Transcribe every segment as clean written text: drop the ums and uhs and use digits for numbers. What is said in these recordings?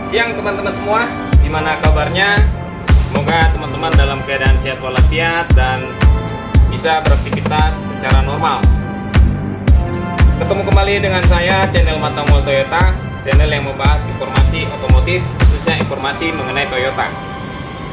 Siang teman-teman semua, gimana kabarnya? Semoga teman-teman dalam keadaan sehat walafiat dan bisa beraktivitas secara normal. Ketemu kembali dengan saya, channel Mata Mall Toyota, channel yang membahas informasi otomotif, khususnya informasi mengenai Toyota.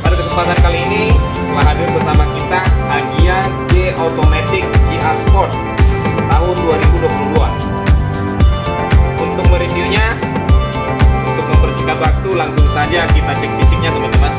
Pada kesempatan kali ini telah hadir bersama kita Agya J Automatic GR Sport tahun 2022. Untuk mereviewnya, untuk mempersingkat waktu, langsung saja kita cek fisiknya teman-teman.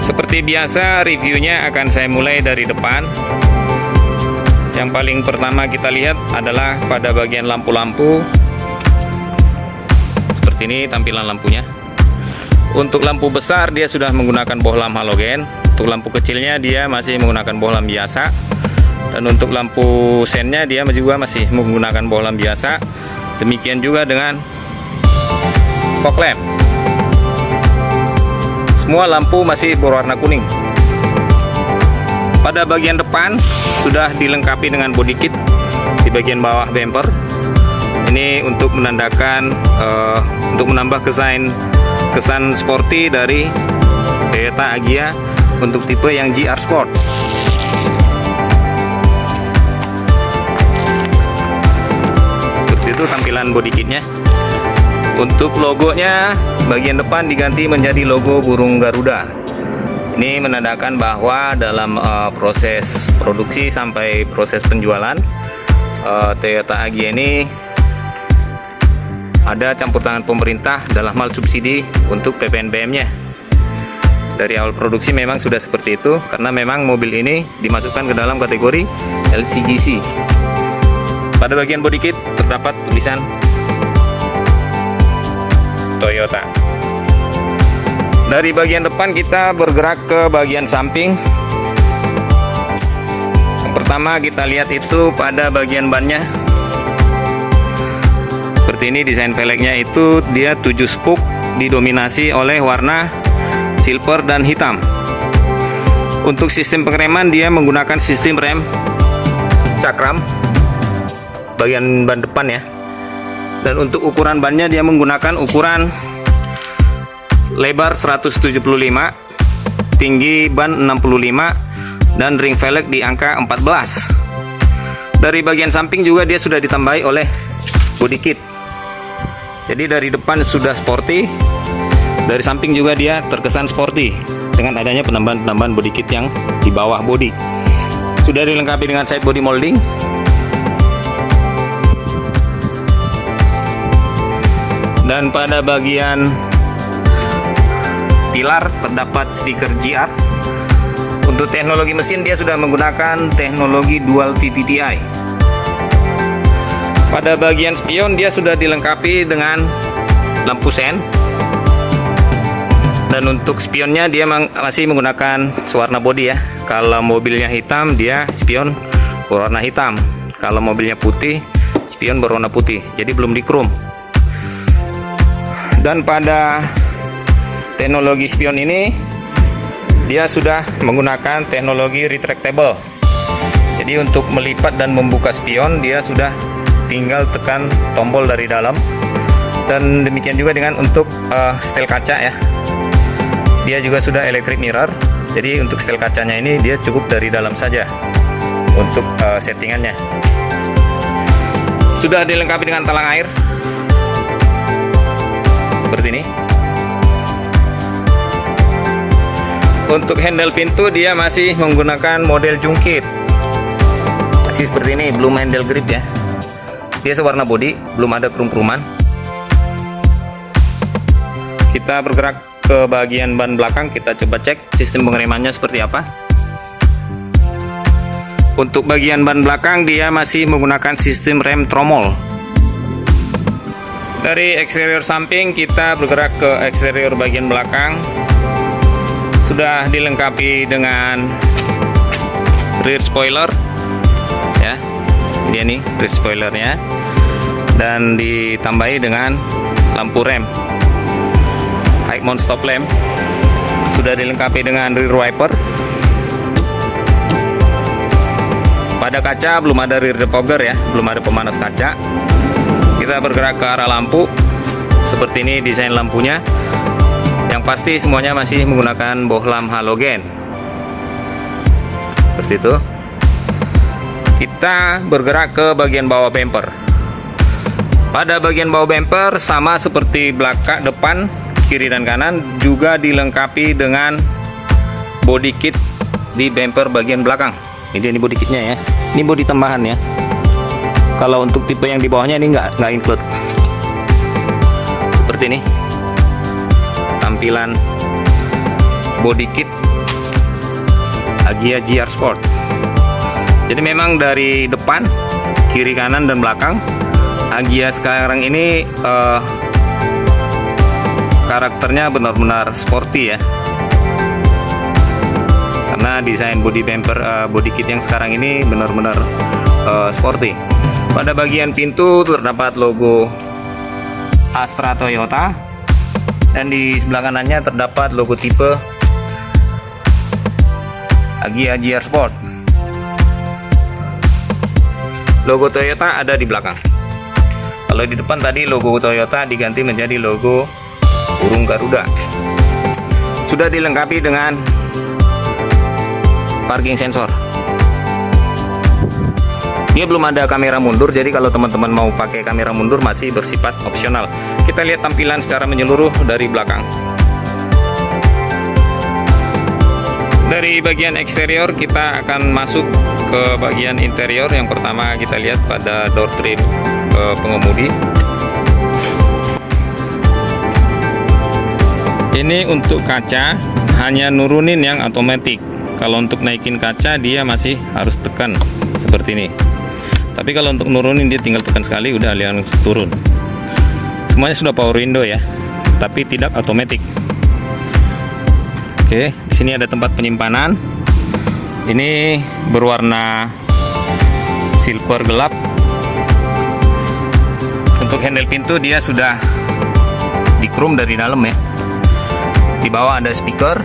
Seperti biasa, reviewnya akan saya mulai dari depan. Yang paling pertama kita lihat adalah pada bagian lampu-lampu. Seperti ini tampilan lampunya. Untuk lampu besar dia sudah menggunakan bohlam halogen. Untuk lampu kecilnya dia masih menggunakan bohlam biasa. Dan untuk lampu sennya dia juga masih menggunakan bohlam biasa. Demikian juga dengan fog lamp. Semua lampu masih berwarna kuning. Pada bagian depan sudah dilengkapi dengan body kit di bagian bawah bumper. Ini untuk menandakan untuk menambah kesan sporty dari Toyota Agya untuk tipe yang GR Sport. Seperti itu tampilan body kitnya. Untuk logonya, bagian depan diganti menjadi logo burung Garuda. Ini menandakan bahwa dalam proses produksi sampai proses penjualan, Toyota Agya ini ada campur tangan pemerintah dalam hal subsidi untuk PPNBM-nya. Dari awal produksi memang sudah seperti itu, karena memang mobil ini dimasukkan ke dalam kategori LCGC. Pada bagian body kit terdapat tulisan Toyota. Dari bagian depan kita bergerak ke bagian samping. Yang pertama kita lihat itu pada bagian bannya. Seperti ini desain velgnya itu dia 7 spoke didominasi oleh warna silver dan hitam. Untuk sistem pengereman dia menggunakan sistem rem cakram bagian ban depan ya. Dan untuk ukuran bannya dia menggunakan ukuran lebar 175, tinggi ban 65, dan ring velg di angka 14. Dari bagian samping juga dia sudah ditambahi oleh body kit. Jadi dari depan sudah sporty, dari samping juga dia terkesan sporty dengan adanya penambahan body kit yang di bawah body. Sudah dilengkapi dengan side body molding. Dan pada bagian pilar terdapat stiker GR. Untuk teknologi mesin dia sudah menggunakan teknologi dual VVT-i. Pada bagian spion dia sudah dilengkapi dengan lampu sen. Dan untuk spionnya dia masih menggunakan sewarna body ya. Kalau mobilnya hitam dia spion berwarna hitam. Kalau mobilnya putih spion berwarna putih. Jadi belum di chrome. Dan pada teknologi spion ini dia sudah menggunakan teknologi retractable. Jadi untuk melipat dan membuka spion dia sudah tinggal tekan tombol dari dalam. Dan demikian juga dengan untuk setel kaca ya. Dia juga sudah electric mirror. Jadi untuk setel kacanya ini dia cukup dari dalam saja untuk settingannya. Sudah dilengkapi dengan talang air seperti ini. Untuk handle pintu dia masih menggunakan model jungkit, masih seperti ini, belum handle grip ya. Dia sewarna body, belum ada krum-kruman. Kita bergerak ke bagian ban belakang, kita coba cek sistem pengeremannya seperti apa. Untuk bagian ban belakang dia masih menggunakan sistem rem tromol. Dari eksterior samping kita bergerak ke eksterior bagian belakang. Sudah dilengkapi dengan rear spoiler ya, dia nih rear spoilernya, dan ditambahi dengan lampu rem high mount stop lamp. Sudah dilengkapi dengan rear wiper. Pada kaca belum ada rear defogger ya, belum ada pemanas kaca. Kita bergerak ke arah lampu. Seperti ini desain lampunya. Yang pasti semuanya masih menggunakan bohlam halogen. Seperti itu. Kita bergerak ke bagian bawah bumper. Pada bagian bawah bumper sama seperti belakang, depan, kiri dan kanan, juga dilengkapi dengan body kit di bumper bagian belakang. Ini body kitnya ya. Ini body tambahan ya. Kalau untuk tipe yang di bawahnya ini nggak include. Seperti ini tampilan body kit Agya GR Sport. Jadi memang dari depan, kiri, kanan, dan belakang, Agya sekarang ini karakternya benar-benar sporty ya. Karena desain body bumper, body kit yang sekarang ini benar-benar sporty. Pada bagian pintu terdapat logo Astra Toyota, dan di sebelah kanannya terdapat logo tipe Agya GR Sport. Logo Toyota ada di belakang. Kalau di depan tadi logo Toyota diganti menjadi logo burung Garuda. Sudah dilengkapi dengan parking sensor. Dia belum ada kamera mundur, jadi kalau teman-teman mau pakai kamera mundur masih bersifat opsional. Kita lihat tampilan secara menyeluruh dari belakang. Dari bagian eksterior kita akan masuk ke bagian interior. Yang pertama kita lihat pada door trim pengemudi. Ini untuk kaca hanya nurunin yang otomatis. Kalau untuk naikin kaca dia masih harus tekan seperti ini. Tapi kalau untuk nurunin dia tinggal tekan sekali udah langsung turun. Semuanya sudah power window ya, tapi tidak otomatis. Oke, di sini ada tempat penyimpanan. Ini berwarna silver gelap. Untuk handle pintu dia sudah di chrome dari dalam ya. Di bawah ada speaker.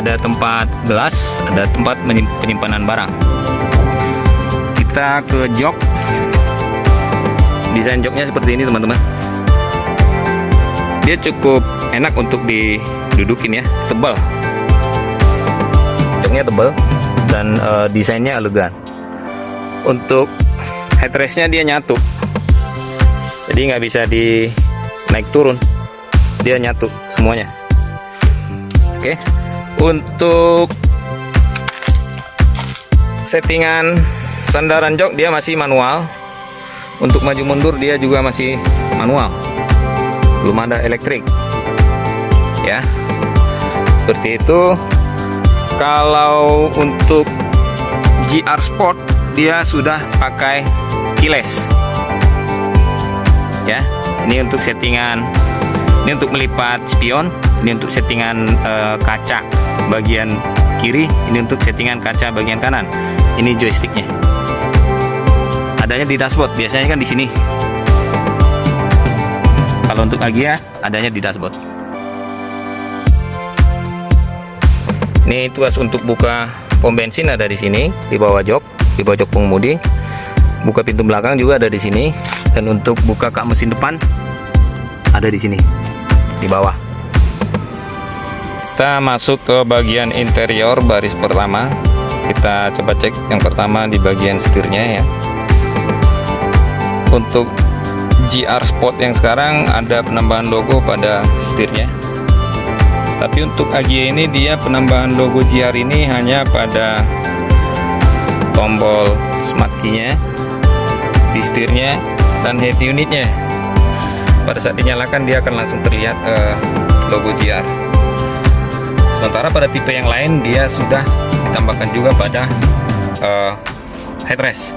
Ada tempat gelas, ada tempat penyimpanan barang. Kita ke jok. Desain joknya seperti ini teman-teman. Dia cukup enak untuk didudukin ya, tebal. Joknya tebal dan desainnya elegan. Untuk headrestnya dia nyatu, jadi nggak bisa di naik turun, dia nyatu semuanya. Oke. Untuk settingan sandaran jok dia masih manual. Untuk maju mundur dia juga masih manual, belum ada elektrik ya. Seperti itu. Kalau untuk GR Sport dia sudah pakai keyless ya. Ini untuk settingan, ini untuk melipat spion, ini untuk settingan kaca bagian kiri, ini untuk settingan kaca bagian kanan. Ini joysticknya. Adanya di dashboard, biasanya kan di sini. Kalau untuk Agya adanya di dashboard. Ini tuas untuk buka pom bensin ada di sini, di bawah jok, di bawah jok pengemudi. Buka pintu belakang juga ada di sini, dan untuk buka kap mesin depan ada di sini, di bawah. Kita masuk ke bagian interior baris pertama. Kita coba cek yang pertama di bagian setirnya ya. Untuk GR Sport yang sekarang ada penambahan logo pada setirnya. Tapi untuk AGY ini dia penambahan logo GR ini hanya pada tombol smart key-nya, di setirnya, dan head unitnya. Pada saat dinyalakan dia akan langsung terlihat logo GR. Sementara pada tipe yang lain dia sudah ditambahkan juga pada headrest.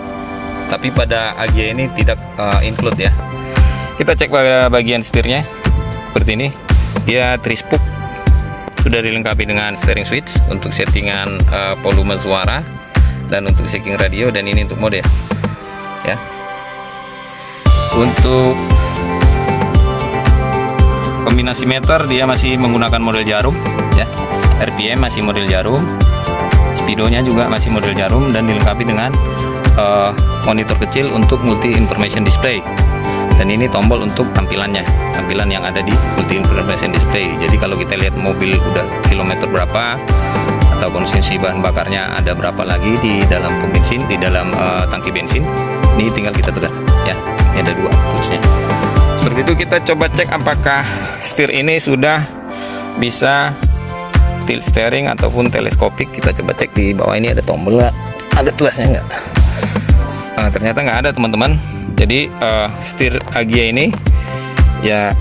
Tapi pada AGY ini tidak include ya. Kita cek pada bagian setirnya seperti ini. Dia 3-spoke, sudah dilengkapi dengan steering switch untuk settingan volume suara dan untuk setting radio, dan ini untuk mode ya. Untuk kombinasi meter dia masih menggunakan model jarum ya. RPM masih model jarum, speedonya juga masih model jarum, dan dilengkapi dengan monitor kecil untuk multi information display. Dan ini tombol untuk tampilan yang ada di multi information display. Jadi kalau kita lihat mobil udah kilometer berapa atau konsumsi bahan bakarnya ada berapa lagi di dalam pom bensin, di dalam tangki bensin, ini tinggal kita tekan ya. Ini ada 2 tulisnya. Seperti itu. Kita coba cek apakah setir ini sudah bisa tilt steering ataupun teleskopik. Kita coba cek di bawah ini ada tombol nggak, ada tuasnya nggak. Ternyata nggak ada teman-teman. Jadi setir AGY ini ya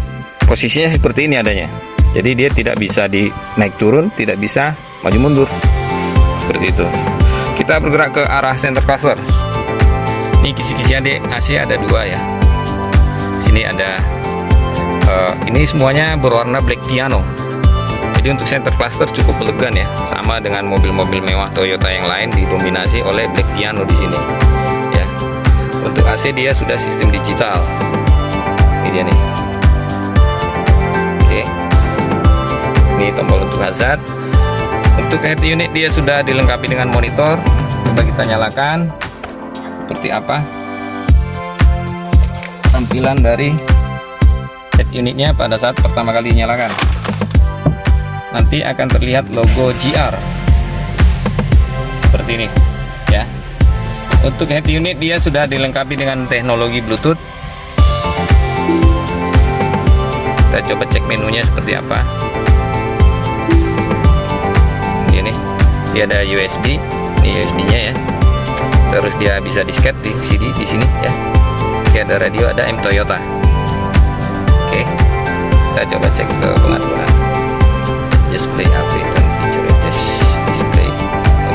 posisinya seperti ini adanya. Jadi dia tidak bisa di naik turun, tidak bisa maju mundur seperti itu. Kita bergerak ke arah center cluster. Ini kisi-kisi AC ada 2 ya. Sini ada ini semuanya berwarna black piano. Jadi untuk center cluster cukup elegan ya, sama dengan mobil-mobil mewah Toyota yang lain didominasi oleh black piano di sini. Ya. Untuk AC dia sudah sistem digital. Ini dia nih. Oke. Ini tombol untuk hazard. Untuk head unit dia sudah dilengkapi dengan monitor. Coba kita nyalakan. Seperti apa tampilan dari head unitnya pada saat pertama kali dinyalakan. Nanti akan terlihat logo GR seperti ini ya. Untuk head unit dia sudah dilengkapi dengan teknologi Bluetooth. Kita coba cek menunya seperti apa. Ini dia ada USB, ini USB-nya ya. Terus dia bisa disket di sini ya. Oke, ada radio, ada M Toyota. Oke, kita coba cek ke pengaturan. Just play update and feature just display.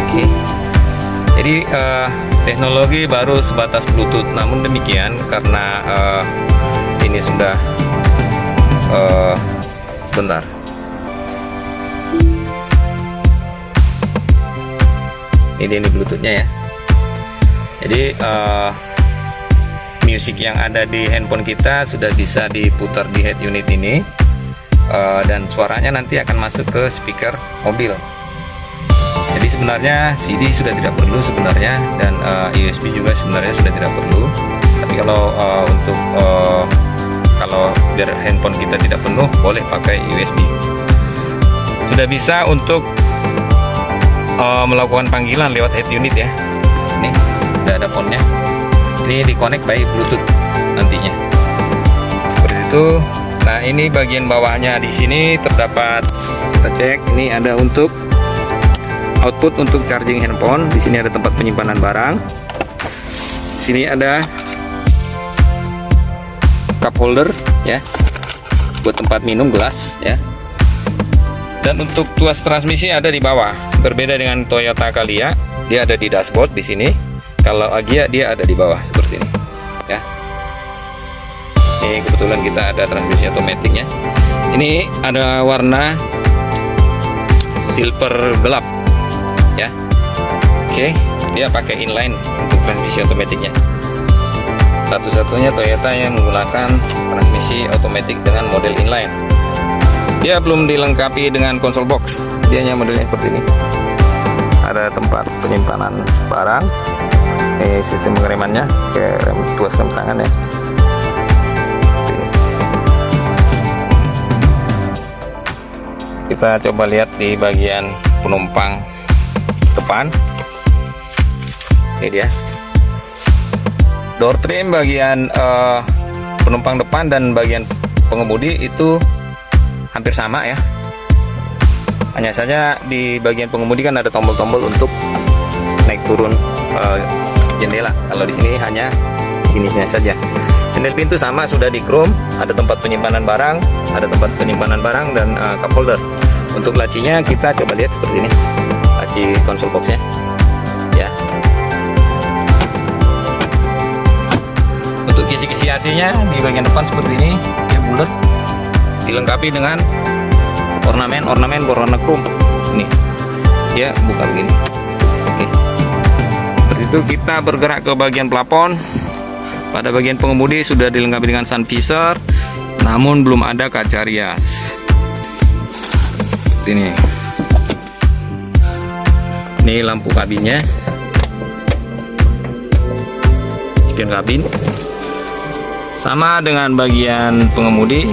Oke. Jadi teknologi baru sebatas Bluetooth. Namun demikian karena ini sudah sebentar. Ini Bluetoothnya ya. Jadi musik yang ada di handphone kita sudah bisa diputar di head unit ini. Dan suaranya nanti akan masuk ke speaker mobil. Jadi sebenarnya CD sudah tidak perlu sebenarnya, dan USB juga sebenarnya sudah tidak perlu. Tapi kalau untuk kalau biar handphone kita tidak penuh, boleh pakai USB. Sudah bisa untuk melakukan panggilan lewat head unit ya. Ini sudah ada phone-nya. Ini di-connect by Bluetooth nantinya. Seperti itu. Nah, ini bagian bawahnya di sini terdapat, kita cek, ini ada untuk output untuk charging handphone. Di sini ada tempat penyimpanan barang. Di sini ada cup holder ya, buat tempat minum gelas ya. Dan untuk tuas transmisi ada di bawah. Berbeda dengan Toyota Calya, dia ada di dashboard di sini. Kalau AGY dia ada di bawah seperti ini ya. Ini kebetulan kita ada transmisi otomatiknya. Ini ada warna silver gelap ya. Oke, dia pakai inline untuk transmisi otomatiknya. Satu-satunya Toyota yang menggunakan transmisi otomatis dengan model inline. Dia belum dilengkapi dengan konsol box. Dia hanya modelnya seperti ini. Ada tempat penyimpanan barang. Ini sistem pengeremannya, kayak rem tuas rem tangan ya. Kita coba lihat di bagian penumpang depan. Ini dia door trim bagian penumpang depan dan bagian pengemudi itu hampir sama ya. Hanya saja di bagian pengemudi kan ada tombol-tombol untuk naik turun jendela. Kalau di sini hanya sininya saja. Handle pintu sama, sudah di chrome, ada tempat penyimpanan barang, dan cup holder. Untuk lacinya kita coba lihat seperti ini, laci konsol boxnya, ya. Untuk kisi-kisi AC-nya di bagian depan seperti ini, dia bulat, dilengkapi dengan ornamen berwarna chrome. Ini, dia buka begini. Oke. Seperti itu. Kita bergerak ke bagian plafon. Pada bagian pengemudi sudah dilengkapi dengan sun visor, namun belum ada kaca rias. Seperti ini. Ini lampu kabinnya, spion kabin. Sama dengan bagian pengemudi,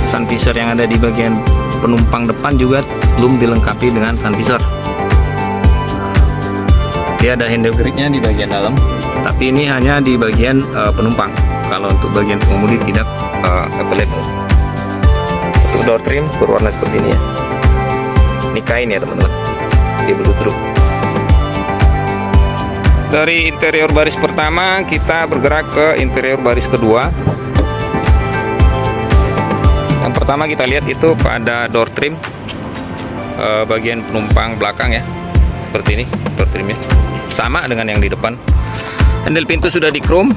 sun visor yang ada di bagian penumpang depan juga belum dilengkapi dengan sun visor. Dia ada handle gripnya di bagian dalam, tapi ini hanya di bagian penumpang. Kalau untuk bagian pengemudi tidak available. Untuk door trim berwarna seperti ini ya. Ini kain ya teman-teman, dia bluetooth. Dari interior baris pertama kita bergerak ke interior baris kedua. Yang pertama kita lihat itu pada door trim bagian penumpang belakang ya, seperti ini door trimnya, sama dengan yang di depan. Handle pintu sudah di chrome.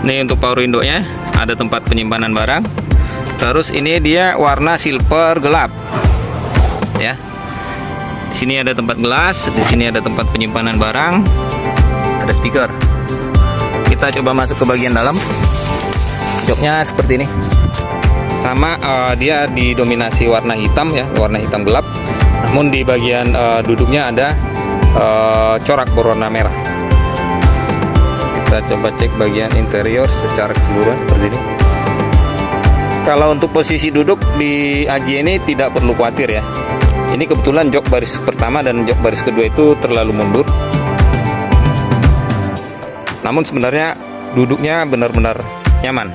Ini untuk power window-nya, ada tempat penyimpanan barang. Terus ini dia warna silver gelap. Ya. Di sini ada tempat gelas, di sini ada tempat penyimpanan barang, ada speaker. Kita coba masuk ke bagian dalam. Joknya seperti ini. Sama dia didominasi warna hitam ya, warna hitam gelap. Namun di bagian duduknya ada corak berwarna merah. Kita coba cek bagian interior secara keseluruhan seperti ini. Kalau untuk posisi duduk di AJ ini tidak perlu khawatir ya. Ini kebetulan jok baris pertama dan jok baris kedua itu terlalu mundur. Namun sebenarnya duduknya benar-benar nyaman.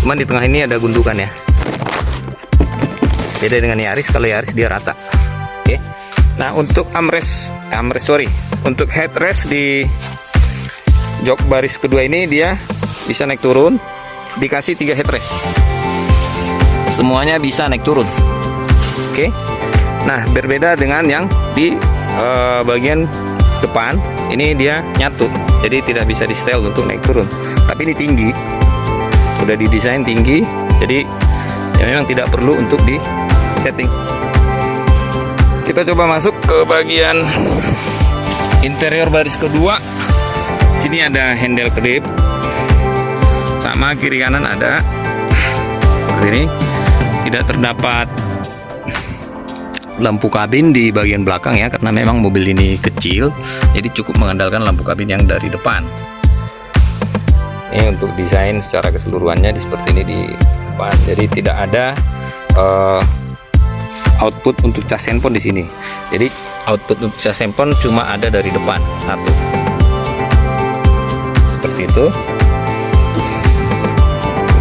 Cuman di tengah ini ada gundukan ya. Beda dengan Yaris, kalau Yaris dia rata. Oke. Nah, untuk untuk headrest di jok baris kedua ini dia bisa naik turun, dikasih 3 headrest. Semuanya bisa naik turun. Oke. Nah, berbeda dengan yang di bagian depan, ini dia nyatu. Jadi tidak bisa di setel untuk naik turun. Tapi ini tinggi. Udah didesain tinggi, jadi ya memang tidak perlu untuk di setting. Kita coba masuk ke bagian interior baris kedua. Sini ada handle grip, sama kiri kanan ada. Seperti ini. Tidak terdapat lampu kabin di bagian belakang ya, karena memang mobil ini kecil, jadi cukup mengandalkan lampu kabin yang dari depan. Ini untuk desain secara keseluruhannya seperti ini di depan, jadi tidak ada output untuk cas handphone di sini. Jadi output untuk cas handphone cuma ada dari depan satu. Seperti itu.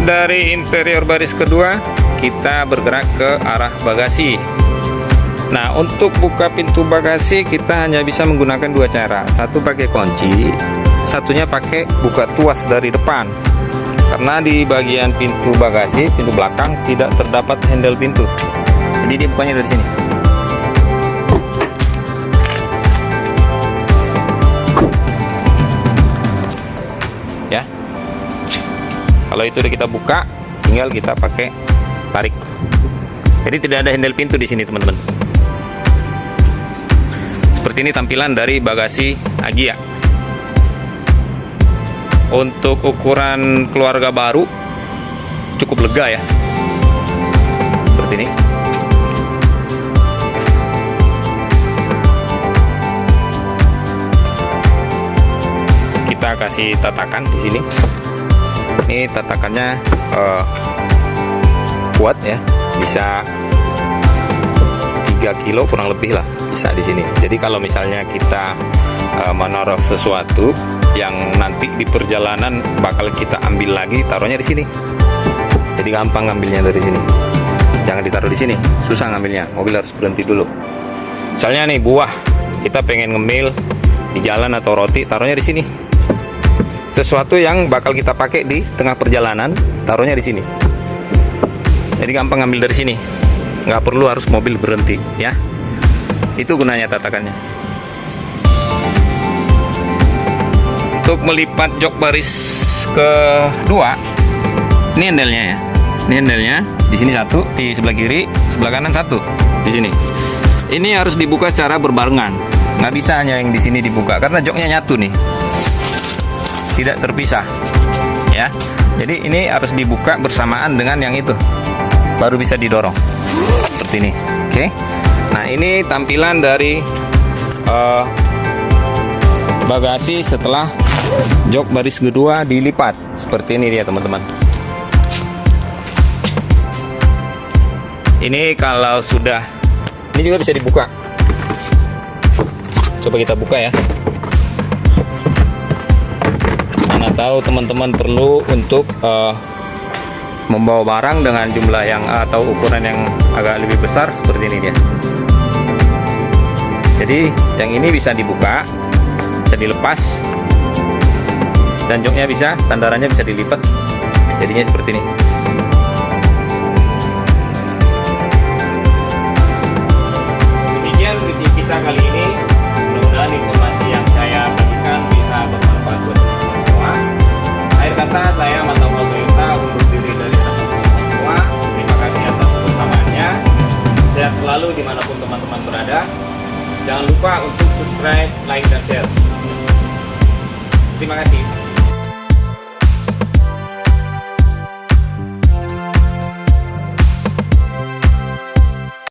Dari interior baris kedua kita bergerak ke arah bagasi. Nah, untuk buka pintu bagasi kita hanya bisa menggunakan 2 cara. Satu pakai kunci, satunya pakai buka tuas dari depan. Karena di bagian pintu bagasi, pintu belakang tidak terdapat handle pintu. Jadi dia bukanya dari sini. Ya. Kalau itu udah kita buka, tinggal kita pakai tarik. Jadi tidak ada handle pintu di sini, teman-teman. Seperti ini tampilan dari bagasi Agya. Untuk ukuran keluarga baru cukup lega ya. Seperti ini. Kita kasih tatakan di sini. Ini tatakannya kuat ya, bisa 3 kilo kurang lebih lah bisa di sini. Jadi kalau misalnya kita menaruh sesuatu yang nanti di perjalanan bakal kita ambil lagi, taruhnya di sini. Jadi gampang ngambilnya dari sini. Jangan ditaruh di sini, susah ngambilnya. Mobil harus berhenti dulu. Misalnya nih buah, kita pengen ngemil di jalan atau roti, taruhnya di sini. Sesuatu yang bakal kita pakai di tengah perjalanan, taruhnya di sini. Jadi gampang ngambil dari sini. Nggak perlu harus mobil berhenti, ya. Itu gunanya tatakannya. Untuk melipat jok baris kedua, ini handelnya ya. Ini handelnya, di sini satu, di sebelah kiri, sebelah kanan satu, di sini. Ini harus dibuka secara berbarengan. Nggak bisa hanya yang di sini dibuka karena joknya nyatu nih, tidak terpisah, ya. Jadi ini harus dibuka bersamaan dengan yang itu, baru bisa didorong seperti ini. Oke. Nah, ini tampilan dari bagasi setelah jok baris kedua dilipat. Seperti ini dia, teman-teman. Ini kalau sudah, ini juga bisa dibuka. Coba kita buka ya. Mana tahu teman-teman perlu untuk membawa barang dengan jumlah yang atau ukuran yang agak lebih besar, seperti ini dia. Jadi yang ini bisa dibuka, bisa dilepas, dan joknya bisa, sandarannya bisa dilipat, jadinya seperti ini. Demikian review kita kali ini. Mudah-mudahan informasi yang saya bagikan bisa bermanfaat buat teman-teman semua. Akhir kata, saya Mantau Toyota undur diri dari teman-teman semua. Terima kasih atas kebersamaannya. Sehat selalu dimanapun teman-teman berada. Jangan lupa untuk subscribe, like, dan share. Terima kasih.